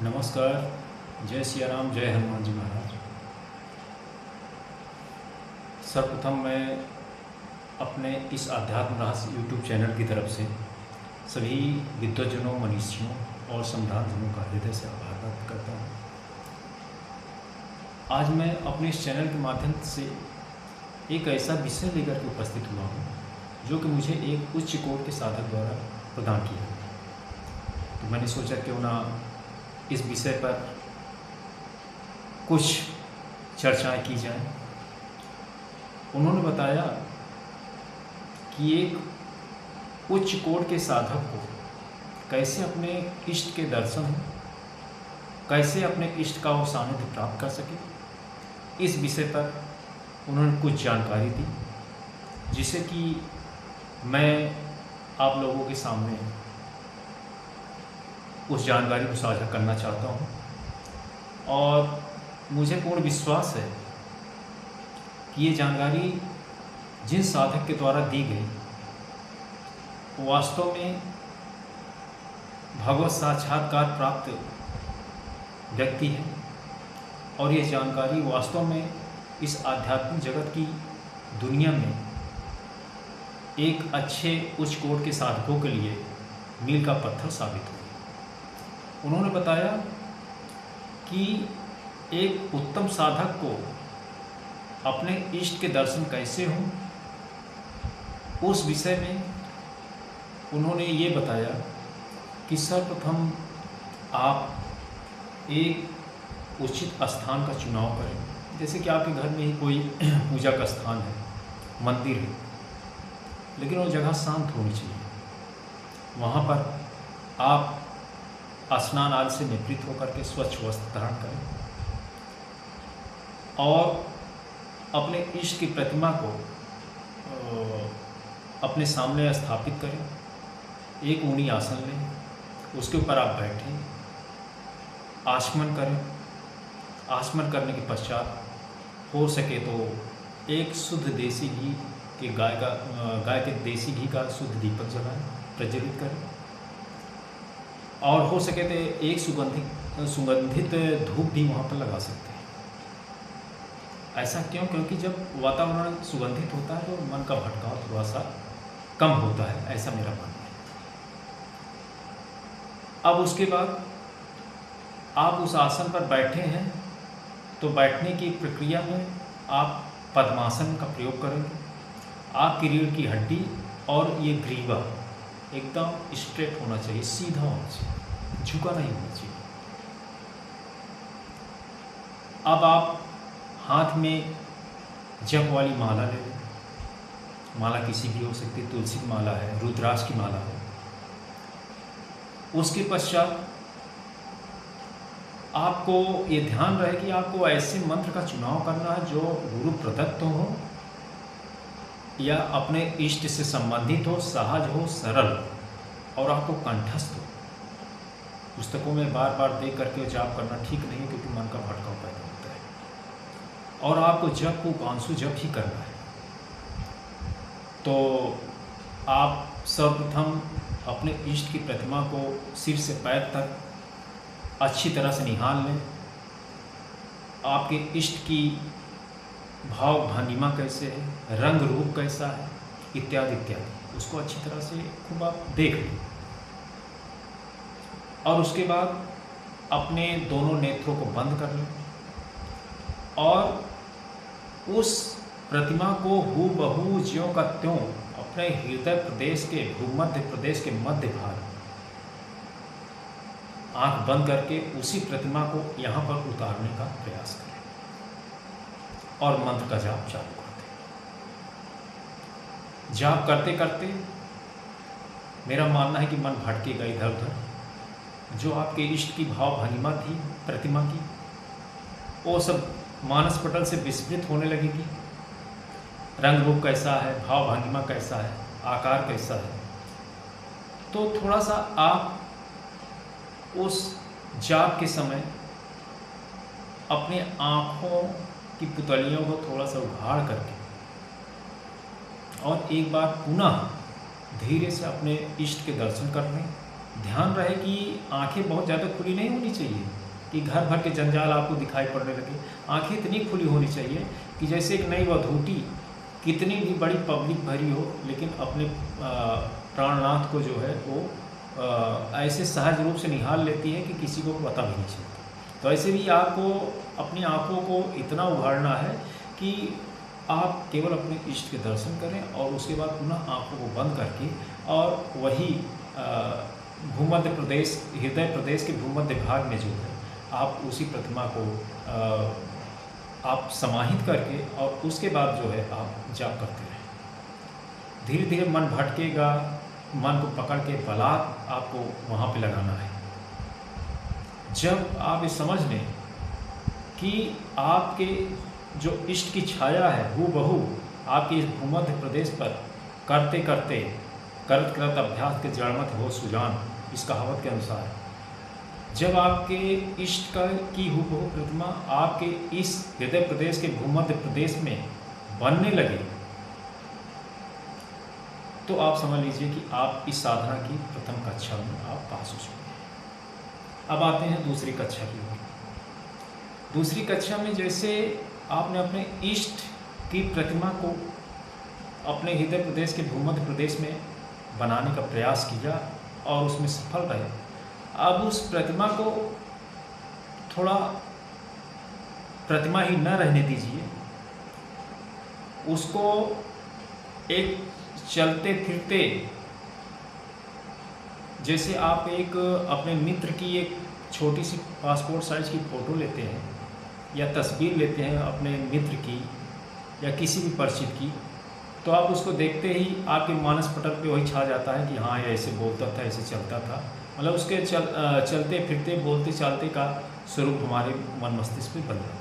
नमस्कार। जय सिया राम, जय हनुमान जी महाराज। सर्वप्रथम मैं अपने इस अध्यात्म रहस्य यूट्यूब चैनल की तरफ से सभी विद्वजनों, मनीषियों और सम्राटजनों का हृदय से आभार व्यक्त करता हूँ। आज मैं अपने इस चैनल के माध्यम से एक ऐसा विषय लेकर के उपस्थित हुआ हूँ जो कि मुझे एक उच्च कोटि के साधक द्वारा प्रदान किया। तो मैंने सोचा क्यों ना इस विषय पर कुछ चर्चाएं की जाएं। उन्होंने बताया कि एक उच्च कोटि के साधक को कैसे अपने इष्ट के दर्शन हो, कैसे अपने इष्ट का वो सानिध्य प्राप्त कर सके, इस विषय पर उन्होंने कुछ जानकारी दी, जिसे कि मैं आप लोगों के सामने उस जानकारी को साझा करना चाहता हूँ। और मुझे पूर्ण विश्वास है कि ये जानकारी जिन साधक के द्वारा दी गई वो वास्तव में भगवत साक्षात्कार प्राप्त व्यक्ति है, और ये जानकारी वास्तव में इस आध्यात्मिक जगत की दुनिया में एक अच्छे उच्च कोटि के साधकों के लिए मील का पत्थर साबित हुई। उन्होंने बताया कि एक उत्तम साधक को अपने इष्ट के दर्शन कैसे हों, उस विषय में उन्होंने ये बताया कि सर्वप्रथम आप एक उचित स्थान का चुनाव करें। जैसे कि आपके घर में ही कोई पूजा का स्थान है, मंदिर है, लेकिन वो जगह शांत होनी चाहिए। वहाँ पर आप स्नान आदि से निवृत्त होकर के स्वच्छ वस्त्र धारण करें और अपने इष्ट की प्रतिमा को अपने सामने स्थापित करें। एक ऊनी आसन लें, उसके ऊपर आप बैठें, आचमन करें। आचमन करने के पश्चात हो सके तो एक शुद्ध देसी घी के गाय के देसी घी का शुद्ध दीपक जलाएं, प्रज्वलित करें। और हो सके तो एक सुगंधित धूप भी वहाँ पर लगा सकते हैं। ऐसा क्यों? क्योंकि जब वातावरण सुगंधित होता है तो मन का भटकाव थोड़ा सा कम होता है, ऐसा मेरा मानना है। अब उसके बाद आप उस आसन पर बैठे हैं तो बैठने की प्रक्रिया में आप पद्मासन का प्रयोग करेंगे। आपकी रीढ़ की हड्डी और ये ग्रीवा एकदम स्ट्रेट होना चाहिए, सीधा होना चाहिए, झुका नहीं होना चाहिए। अब आप हाथ में जप वाली माला ले लें। माला किसी भी हो सकती है, तुलसी की माला है, रुद्राक्ष की माला है। उसके पश्चात आपको ये ध्यान रहे कि आपको ऐसे मंत्र का चुनाव करना है जो गुरु प्रदत्त हो या अपने इष्ट से संबंधित हो, सहज हो, सरल और आपको कंठस्थ हो। पुस्तकों में बार बार देख करके जाप करना ठीक नहीं है, क्योंकि मन का भटकाव पैदा होता है। और आपको जप को कांसु जप ही करना है। तो आप सर्वप्रथम अपने इष्ट की प्रतिमा को सिर से पैर तक अच्छी तरह से निहाल लें। आपके इष्ट की भाव भंगिमा कैसे है, रंग रूप कैसा है, इत्यादि इत्यादि, उसको अच्छी तरह से खूब आप देख लें। और उसके बाद अपने दोनों नेत्रों को बंद कर लें और उस प्रतिमा को हूबहू ज्यों का त्यों अपने हृदय प्रदेश के भूमध्य प्रदेश के मध्य भाग आंख बंद करके उसी प्रतिमा को यहाँ पर उतारने का प्रयास करें और मंत्र का जाप चालू कर दें। जाप करते करते मेरा मानना है कि मन भटकेगा इधर उधर। जो आपके इष्ट की भाव भंगिमा थी प्रतिमा की, वो सब मानस पटल से विस्मृत होने लगेगी। रंग रूप कैसा है, भाव भंगिमा कैसा है, आकार कैसा है। तो थोड़ा सा आप उस जाप के समय अपने आँखों की पुतलियों को थोड़ा सा उघाड़ करके और एक बार पुनः धीरे से अपने इष्ट के दर्शन कर लें ध्यान रहे कि आंखें बहुत ज़्यादा खुली नहीं होनी चाहिए कि घर भर के जंजाल आपको दिखाई पड़ने लगे। आंखें इतनी खुली होनी चाहिए कि जैसे एक नई वधूटी कितनी भी बड़ी पब्लिक भरी हो, लेकिन अपने प्राणनाथ को जो है वो ऐसे सहज रूप से निहाल लेती है कि किसी को पता भी नहीं चलता। तो ऐसे भी आपको अपनी आँखों को इतना उभारना है कि आप केवल अपने इष्ट के दर्शन करें और उसके बाद पुनः आँखों को बंद करके और वही भूमध्य प्रदेश, हृदय प्रदेश के भूमध्य भाग में जो है आप उसी प्रतिमा को आप समाहित करके और उसके बाद जो है आप जाप करते रहें। धीरे धीरे मन भटकेगा, मन को पकड़ के बलात् आपको वहाँ पे लगाना है। जब आप ये समझ लें कि आपके जो इष्ट की छाया है हूबहू आपके इस भूमध्य प्रदेश पर करते करते करत करत अभ्यास के जड़मत हो सुजान, इस कहावत के अनुसार जब आपके इष्ट का की हूबहू प्रतिमा आपके इस हृदय प्रदेश के भूमध्य प्रदेश में बनने लगे तो आप समझ लीजिए कि आप इस साधना की प्रथम कक्षा में आप पास हो चुके हैं। अब आते हैं दूसरी कक्षा की ओर। दूसरी कक्षा में जैसे आपने अपने इष्ट की प्रतिमा को अपने हृदय प्रदेश के भूमध्य प्रदेश में बनाने का प्रयास किया और उसमें सफल रहे, अब उस प्रतिमा को थोड़ा प्रतिमा ही न रहने दीजिए, उसको एक चलते फिरते, जैसे आप एक अपने मित्र की एक छोटी सी पासपोर्ट साइज की फ़ोटो लेते हैं या तस्वीर लेते हैं अपने मित्र की या किसी भी परिचित की, तो आप उसको देखते ही आपके मानस पटल पे वही छा जाता है कि हाँ ये ऐसे बोलता था, ऐसे चलता था। मतलब उसके चलते फिरते बोलते चालते का स्वरूप हमारे मन मस्तिष्क में बन जाता है।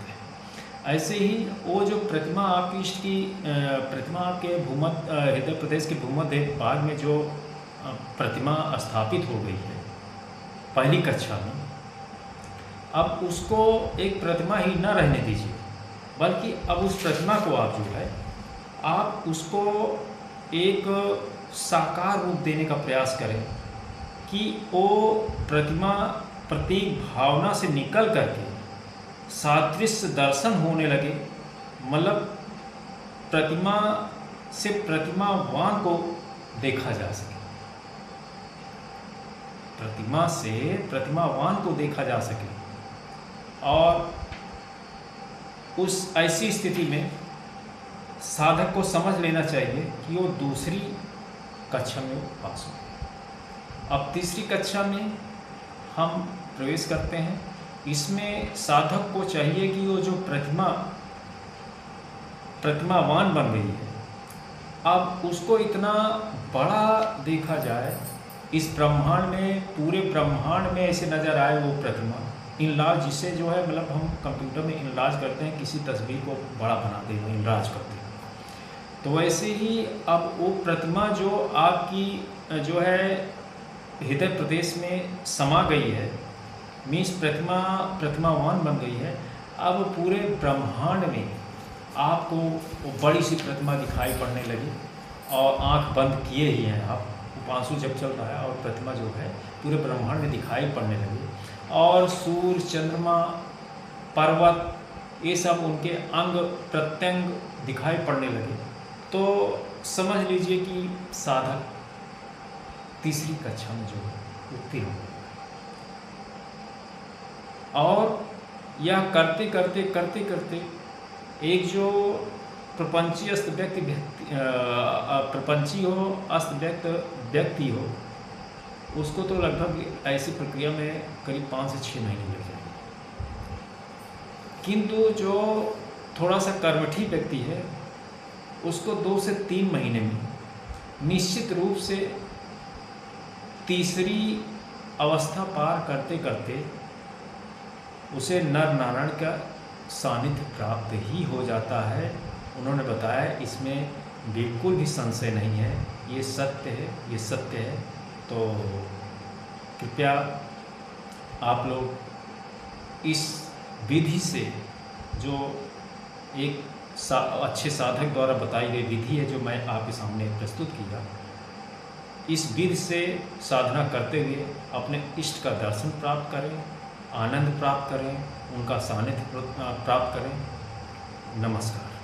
ऐसे ही वो जो प्रतिमा आपकी इष्ट की प्रतिमा आपके भूमध्य हृदय प्रदेश के भूमध्य भाग में जो प्रतिमा स्थापित हो गई है पहली कक्षा में, अब उसको एक प्रतिमा ही न रहने दीजिए, बल्कि अब उस प्रतिमा को आप जो है आप उसको एक साकार रूप देने का प्रयास करें कि वो प्रतिमा प्रतीक भावना से निकल करके सादृश्य दर्शन होने लगे। मतलब प्रतिमा से प्रतिमावान को देखा जा सके, प्रतिमा से प्रतिमावान को देखा जा सके। और उस ऐसी स्थिति में साधक को समझ लेना चाहिए कि वो दूसरी कक्षा में पास हो। अब तीसरी कक्षा में हम प्रवेश करते हैं। इसमें साधक को चाहिए कि वो जो प्रतिमावान बन गई है, अब उसको इतना बड़ा देखा जाए, इस ब्रह्मांड में, पूरे ब्रह्मांड में ऐसे नज़र आए वो प्रतिमा इनलार्ज, जिसे जो है मतलब हम कंप्यूटर में इनलार्ज करते हैं, किसी तस्वीर को बड़ा बनाते हैं, इनलार्ज करते हैं। तो वैसे ही अब वो प्रतिमा जो आपकी जो है हृदय प्रदेश में समा गई है, मीन्स प्रतिमावान बन गई है। अब पूरे ब्रह्मांड में आपको वो बड़ी सी प्रतिमा दिखाई पड़ने लगी और आंख बंद किए ही हैं आप, उपांशु जब चल रहा है और प्रतिमा जो है पूरे ब्रह्मांड में दिखाई पड़ने लगी और सूर्य, चंद्रमा, पर्वत, ये सब उनके अंग प्रत्यंग दिखाई पड़ने लगे। तो समझ लीजिए कि साधक तीसरी कक्षा में जो है उत्तीर्ण हो। और यह करते करते करते करते एक जो प्रपंची हो, अस्त व्यक्त व्यक्ति हो, उसको तो लगभग ऐसी प्रक्रिया में करीब 5 से 6 महीने लग जाएंगे। किंतु जो थोड़ा सा कर्मठी व्यक्ति है उसको 2 से 3 महीने में निश्चित रूप से तीसरी अवस्था पार करते करते उसे नर नारायण का सानिध्य प्राप्त ही हो जाता है। उन्होंने बताया इसमें बिल्कुल भी संशय नहीं है, ये सत्य है, ये सत्य है। तो कृपया आप लोग इस विधि से, जो एक अच्छे साधक द्वारा बताई गई विधि है, जो मैं आपके सामने प्रस्तुत किया, इस विधि से साधना करते हुए अपने इष्ट का दर्शन प्राप्त करें, आनंद प्राप्त करें, उनका सानिध्य प्राप्त करें। नमस्कार।